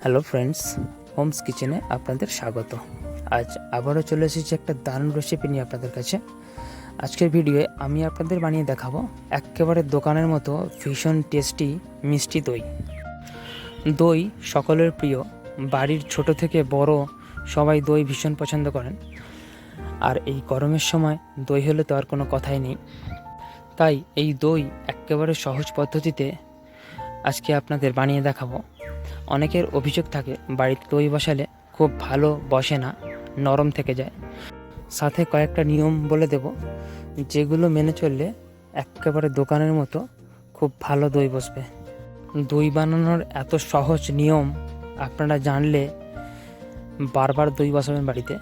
Hello friends, Holmes কিচেনে আপনাদের স্বাগত। আজ আবারও চলে এসেছি একটা দারুণ রেসিপি নিয়ে আপনাদের কাছে। আজকের ভিডিওয়ে আমি আপনাদের বানিয়ে দেখাবো একেবারে দোকানের মতো ভীষণ টেস্টি মিষ্টি দই। দই সকলের প্রিয়, বাড়ির ছোট থেকে বড় সবাই দই ভীষণ পছন্দ করেন। আর এই গরমের সময় দই হলে তো আর কোনো কথাই নেই। তাই এই দই একেবারে সহজ পদ্ধতিতে আজকে আপনাদের বানিয়ে দেখাবো। অনেকের অভিযোগ থাকে বাড়িতে দই বসালে খুব ভালো বসে না, নরম থেকে যায়। সাথে কয়েকটা নিয়ম বলে দেব, যেগুলো মেনে চললে একেবারে দোকানের মতো খুব ভালো দই বসবে। দই বানানোর এত সহজ নিয়ম আপনারা জানলে বারবার দই বসাবেন বাড়িতে।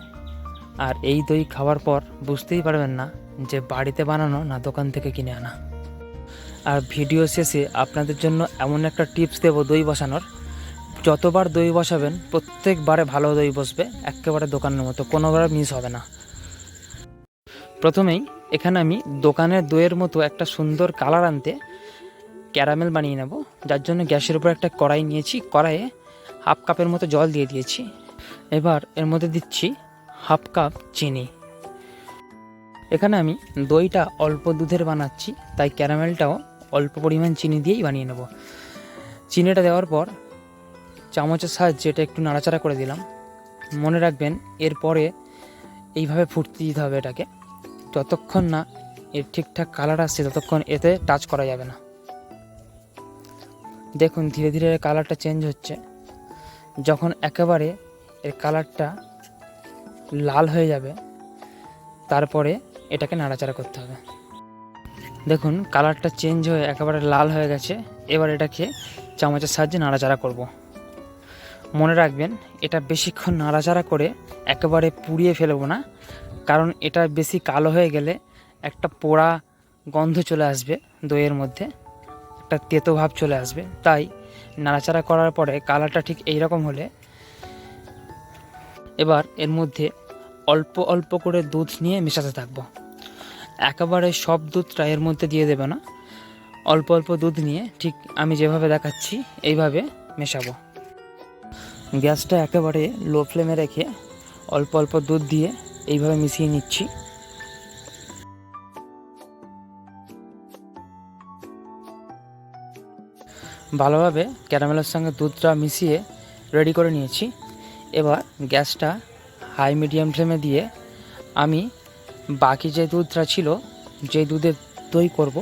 আর এই দই খাওয়ার পর বুঝতেই পারবেন না যে বাড়িতে বানানো না দোকান থেকে কিনে আনা। আর ভিডিও শেষে আপনাদের জন্য এমন একটা টিপস দেব দই বসানোর, যতবার দই বসাবেন প্রত্যেকবারে ভালো দই বসবে, একেবারে দোকানের মতো, কোনোবার মিস হবে না। প্রথমেই এখানে আমি দোকানের দইয়ের মতো একটা সুন্দর কালার আনতে ক্যারামেল বানিয়ে নেব। যার জন্য গ্যাসের উপর একটা কড়াই নিয়েছি, কড়াইয়ে হাফ কাপের মতো জল দিয়ে দিয়েছি। এবার এর মধ্যে দিচ্ছি হাফ কাপ চিনি। এখানে আমি দইটা অল্প দুধের বানাচ্ছি, তাই ক্যারামেলটাও অল্প পরিমাণ চিনি দিয়েই বানিয়ে নেব। চিনিটা দেওয়ার পর চামচের সাহায্যে এটা একটু নাড়াচাড়া করে দিলাম। মনে রাখবেন এরপরে এইভাবে ফুটতে দিতে হবে এটাকে, যতক্ষণ না এর ঠিকঠাক কালার আসছে ততক্ষণ এতে টাচ করা যাবে না। দেখুন ধীরে ধীরে কালারটা চেঞ্জ হচ্ছে। যখন একেবারে এর কালারটা লাল হয়ে যাবে তারপরে এটাকে নাড়াচাড়া করতে হবে। দেখুন কালারটা চেঞ্জ হয়ে একেবারে লাল হয়ে গেছে। এবার এটাকে চামচের সাহায্যে নাড়াচাড়া করব। মনে রাখবেন এটা বেশিক্ষণ নাড়াচাড়া করে একেবারে পুড়িয়ে ফেলবো না, কারণ এটা বেশি কালো হয়ে গেলে একটা পোড়া গন্ধ চলে আসবে, দইয়ের মধ্যে একটা তেতো ভাব চলে আসবে। তাই নাড়াচাড়া করার পরে কালারটা ঠিক এই রকম হলে এবার এর মধ্যে অল্প অল্প করে দুধ নিয়ে মেশাতে থাকবো। একেবারে সব দুধটা এর মধ্যে দিয়ে দেবে না, অল্প অল্প দুধ নিয়ে ঠিক আমি যেভাবে দেখাচ্ছি এইভাবে মেশাবো। গ্যাসটা একেবারে লো ফ্লেমে রেখে অল্প অল্প দুধ দিয়ে এইভাবে মিশিয়ে নিচ্ছি। ভালোভাবে ক্যারামেলের সঙ্গে দুধটা মিশিয়ে রেডি করে নিয়েছি। এবার গ্যাসটা হাই মিডিয়াম ফ্লেমে দিয়ে আমি বাকি যে দুধটা ছিল, যে দুধে দই করব,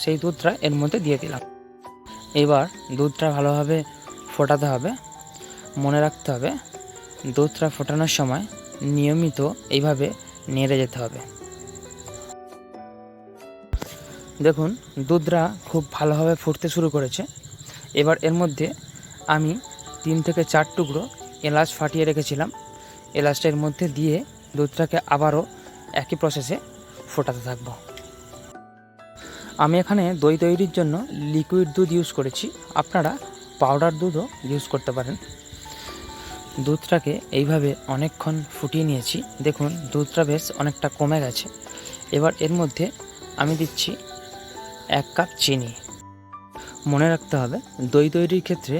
সেই দুধটা এর মধ্যে দিয়ে দিলাম। এবার দুধটা ভালোভাবে ফোটাতে হবে। মনে রাখতে হবে দুধটা ফোটানোর সময় নিয়মিত এইভাবে নেড়ে যেতে হবে। দেখুন দুধটা খুব ভালোভাবে ফুটতে শুরু করেছে। এবার এর মধ্যে আমি 3 থেকে 4 টুকরো এলাচ ফাটিয়ে রেখেছিলাম, এলাচটা এর মধ্যে দিয়ে দুধটাকে আবারও একই প্রসেসে ফোটাতে থাকব। আমি এখানে দই তৈরির জন্য লিকুইড দুধ ইউজ করেছি, আপনারা পাউডার দুধও ইউজ করতে পারেন। দুধটাকে এইভাবে অনেকক্ষণ ফুটিয়ে নিয়েছি। দেখুন দুধটা বেশ অনেকটা কমে গেছে। এবার এর মধ্যে আমি দিচ্ছি 1 কাপ চিনি। মনে রাখতে হবে দই তৈরির ক্ষেত্রে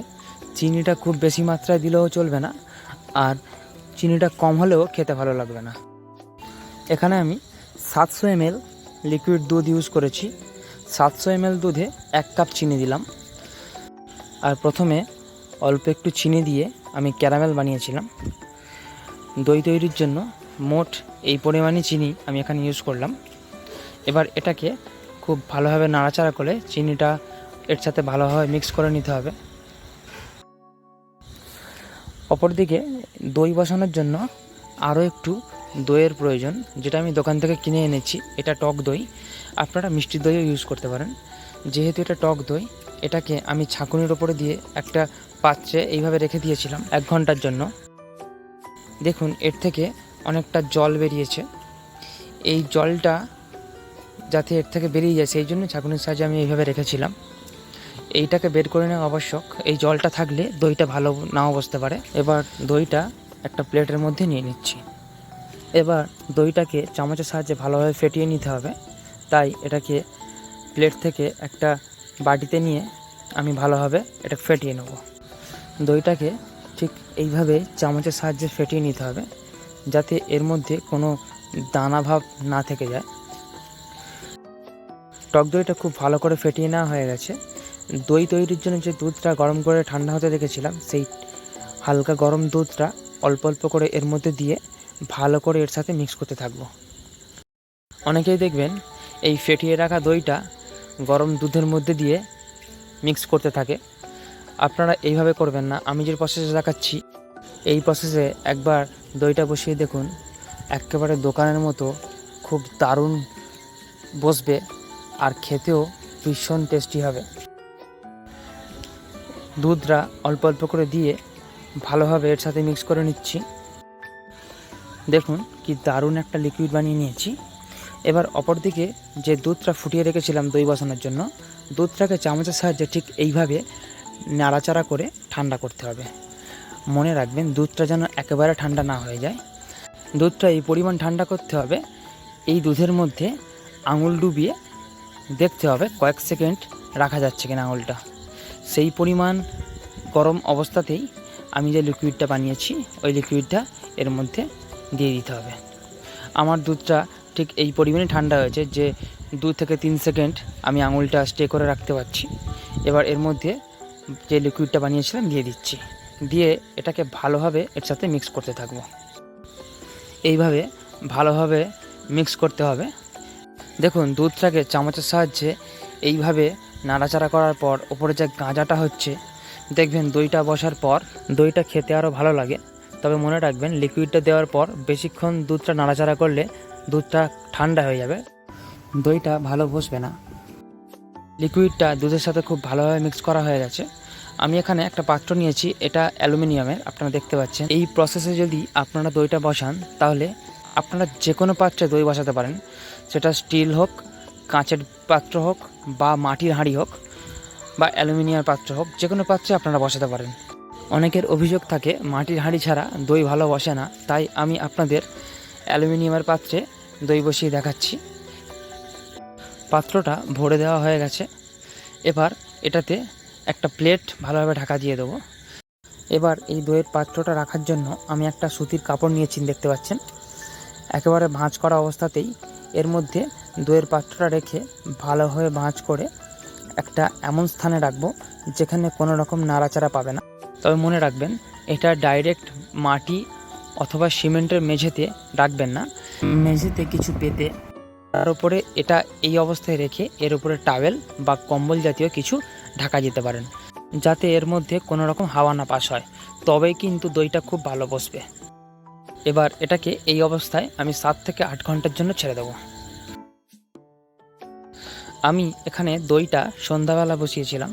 চিনিটা খুব বেশি মাত্রায় দিলেও চলবে না, আর চিনিটা কম হলেও খেতে ভালো লাগবে না। এখানে আমি 700 ml লিকুইড দুধ ইউজ করেছি। 700 ml দুধে 1 কাপ চিনি দিলাম। আর প্রথমে অল্প একটু চিনি দিয়ে আমি ক্যারামেল বানিয়েছিলাম। দই তৈরির জন্য মোট এই পরিমাণই চিনি আমি এখানে ইউজ করলাম। এবার এটাকে খুব ভালোভাবে নাড়াচাড়া করে চিনিটা এর সাথে ভালোভাবে মিক্স করে নিতে হবে। অপরদিকে দই বসানোর জন্য আরও একটু দইয়ের প্রয়োজন, যেটা আমি দোকান থেকে কিনে এনেছি। এটা টক দই, আপনারা মিষ্টি দইও ইউজ করতে পারেন। যেহেতু এটা টক দই, এটাকে আমি ছাঁকুনির ওপরে দিয়ে একটা পাত্রে এইভাবে রেখে দিয়েছিলাম 1 ঘন্টার জন্য। দেখুন এর থেকে অনেকটা জল বেরিয়েছে। এই জলটা যাতে এর থেকে বেরিয়ে যায় সেই জন্য ছাঁকুনির সাহায্যে আমি এইভাবে রেখেছিলাম। এইটাকে বের করে নেওয়া আবশ্যক, এই জলটা থাকলে দইটা ভালো নাও বসতে পারে। এবার দইটা একটা প্লেটের মধ্যে নিয়ে নিচ্ছি। এবার দইটাকে চামচের সাহায্যে ভালোভাবে ফেটিয়ে নিতে হবে, তাই এটাকে প্লেট থেকে একটা বাটিতে নিয়ে আমি ভালোভাবে এটা ফেটিয়ে নেব। দইটাকে ঠিক এইভাবে চামচের সাহায্যে ফেটিয়ে নিতে হবে, যাতে এর মধ্যে কোনো দানা ভাব না থেকে যায়। টক দইটা খুব ভালো করে ফেটিয়ে নেওয়া হয়ে গেছে। দই তৈরির জন্য যে দুধটা গরম করে ঠান্ডা হতে রেখেছিলাম, সেই হালকা গরম দুধটা অল্প অল্প করে এর মধ্যে দিয়ে ভালো করে এর সাথে মিক্স করতে থাকবো। অনেকেই দেখবেন এই ফেটিয়ে রাখা দইটা গরম দুধের মধ্যে দিয়ে মিক্স করতে থাকে। আপনারা এইভাবে করবেন না, আমি যে প্রসেসে দেখাচ্ছি এই প্রসেসে একবার দইটা বসিয়ে দেখুন, একেবারে দোকানের মতো খুব দারুণ বসবে আর খেতেও ভীষণ টেস্টি হবে। দুধটা অল্প অল্প করে দিয়ে ভালোভাবে এর সাথে মিক্স করে নিচ্ছি। দেখুন কি দারুণ একটা লিকুইড বানিয়ে নিয়েছি। এবার অপরদিকে যে দুধটা ফুটিয়ে রেখেছিলাম দই বসানোর জন্য, দুধটাকে চামচের সাহায্যে ঠিক এইভাবে নাড়াচাড়া করে ঠান্ডা করতে হবে। মনে রাখবেন দুধটা যেন একেবারে ঠান্ডা না হয়ে যায়। দুধটা এই পরিমাণ ঠান্ডা করতে হবে, এই দুধের মধ্যে আঙুল ডুবিয়ে দেখতে হবে কয়েক সেকেন্ড রাখা যাচ্ছে কিনা আঙুলটা। সেই পরিমাণ গরম অবস্থাতেই আমি যে লিকুইডটা বানিয়েছি ওই লিকুইডটা এর মধ্যে দিয়ে দিতে হবে। আমার দুধটা ঠিক এই পরিমাণে ঠান্ডা হয়েছে যে 2 থেকে 3 সেকেন্ড আমি আঙুলটা স্টে করে রাখতে পারছি। এবার এর মধ্যে যে লিকুইডটা বানিয়েছিলাম দিয়ে দিচ্ছি, দিয়ে এটাকে ভালোভাবে এর সাথে মিক্স করতে থাকবো। এইভাবে ভালোভাবে মিক্স করতে হবে। দেখুন দুধটাকে চামচের সাহায্যে এইভাবে নাড়াচাড়া করার পর ওপরে যে গাঁজাটা হচ্ছে, দেখবেন দইটা বসার পর দইটা খেতে আরও ভালো লাগে। তবে মনে রাখবেন লিকুইডটা দেওয়ার পর বেশিক্ষণ দুধটা নাড়াচাড়া করলে দুধটা ঠান্ডা হয়ে যাবে, দইটা ভালো বসবে না। লিকুইডটা দুধের সাথে খুব ভালোভাবে মিক্স করা হয়ে গেছে। আমি এখানে একটা পাত্র নিয়েছি, এটা অ্যালুমিনিয়ামের, আপনারা দেখতে পাচ্ছেন। এই প্রসেসে যদি আপনারা দইটা বসান তাহলে আপনারা যে কোনো পাত্রে দই বসাতে পারেন, সেটা স্টিল হোক, কাঁচের পাত্র হোক, বা মাটির হাঁড়ি হোক, বা অ্যালুমিনিয়াম পাত্র হোক, যে কোনো পাত্রে আপনারা বসাতে পারেন। অনেকের অভিযোগ থাকে মাটির হাঁড়ি ছাড়া দই ভালো বসে না, তাই আমি আপনাদের অ্যালুমিনিয়ামের পাত্রে দই বসিয়ে দেখাচ্ছি। পাত্রটা ভরে দেওয়া হয়ে গেছে। এবার এটাতে একটা প্লেট ভালোভাবে ঢাকা দিয়ে দেবো। এবার এই দইয়ের পাত্রটা রাখার জন্য আমি একটা সুতির কাপড় নিয়েছি, দেখতে পাচ্ছেন। একেবারে ভাঁজ করা অবস্থাতেই এর মধ্যে দইয়ের পাত্রটা রেখে ভালোভাবে ভাঁজ করে একটা এমন স্থানে রাখবো যেখানে কোনো রকম নাড়াচাড়া পাবে না। তবে মনে রাখবেন এটা ডাইরেক্ট মাটি অথবা সিমেন্টের মেঝেতে রাখবেন না, মেঝেতে কিছু পেতে তার উপরে এটা এই অবস্থায় রেখে এর উপরে টাওয়েল বা কম্বল জাতীয় কিছু ঢাকা যেতে পারেন, যাতে এর মধ্যে কোনো রকম হাওয়া না পাস হয়, তবেই কিন্তু দইটা খুব ভালো বসবে। এবার এটাকে এই অবস্থায় আমি 7 থেকে 8 ঘন্টার জন্য ছেড়ে দেব। আমি এখানে দইটা সন্ধ্যাবেলা বসিয়েছিলাম,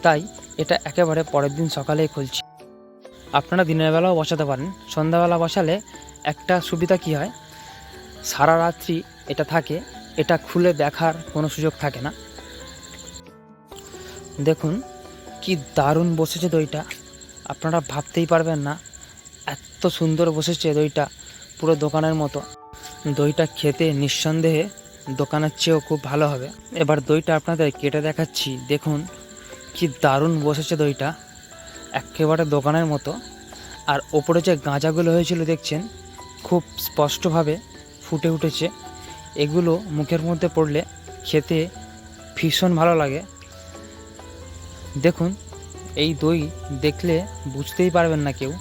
তাই এটা একেবারে পরের দিন সকালেই খুলছি। আপনারা দিনের বেলাও বসাতে পারেন। সন্ধ্যাবেলা বসালে একটা সুবিধা কি হয়, সারা রাত্রি এটা থাকে, এটা খুলে দেখার কোনো সুযোগ থাকে না। দেখুন কি দারুণ বসেছে দইটা, আপনারা ভাবতেই পারবেন না এত সুন্দর বসেছে দইটা, পুরো দোকানের মতো। দইটা খেতে নিঃসন্দেহে দোকানের চেয়েও খুব ভালো হবে। এবার দইটা আপনাদের কেটে দেখাচ্ছি, দেখুন কি দারুণ বসেছে দইটা, একেবারে দোকানের মতো। আর ওপরে যে গাঁজাগুলো হয়েছিল দেখছেন, খুব স্পষ্টভাবে ফুটে উঠেছে। এগুলো মুখের মধ্যে পড়লে খেতে ভীষণ ভালো লাগে। দেখুন এই দই দেখলে বুঝতেই পারবেন না কেউ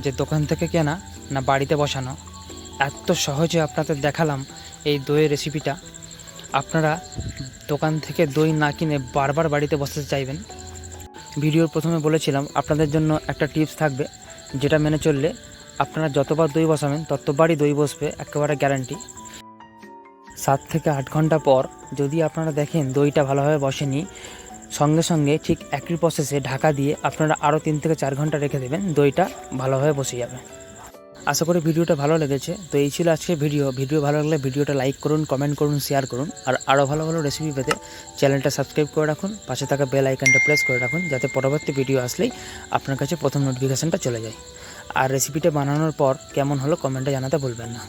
যে দোকান থেকে কেনা না বাড়িতে বসানো। এত সহজে আপনাদের দেখালাম এই দইয়ের রেসিপিটা। আপনারা দোকান থেকে দই না কিনে বারবার বাড়িতে বসাতে চাইবেন। ভিডিওর প্রথমে বলেছিলাম আপনাদের জন্য একটা টিপস থাকবে, যেটা মেনে চললে আপনারা যতবার দই বসাবেন ততবারই দই বসবে, একেবারে গ্যারান্টি। 7 থেকে 8 ঘন্টা পর যদি আপনারা দেখেন দইটা ভালোভাবে বসেনি, সঙ্গে সঙ্গে ঠিক একই প্রসেসে ঢাকা দিয়ে আপনারা আরও 3 থেকে 4 ঘন্টা রেখে দেবেন, দইটা ভালোভাবে বসে যাবে। আশা করি ভিডিওটা ভালো লেগেছে। তো এই ছিল আজকের ভিডিও ভালো লাগলে ভিডিওটা লাইক করুন, কমেন্ট করুন, শেয়ার করুন। আর আরও ভালো ভালো রেসিপি পেতে চ্যানেলটা সাবস্ক্রাইব করে রাখুন, পাশে থাকা বেল আইকনটা প্রেস করে রাখুন, যাতে পরবর্তী ভিডিও আসলেই আপনার কাছে প্রথম নোটিফিকেশানটা চলে যায়। আর রেসিপিটা বানানোর পর কেমন হলো কমেন্টে জানাতে ভুলবেন না।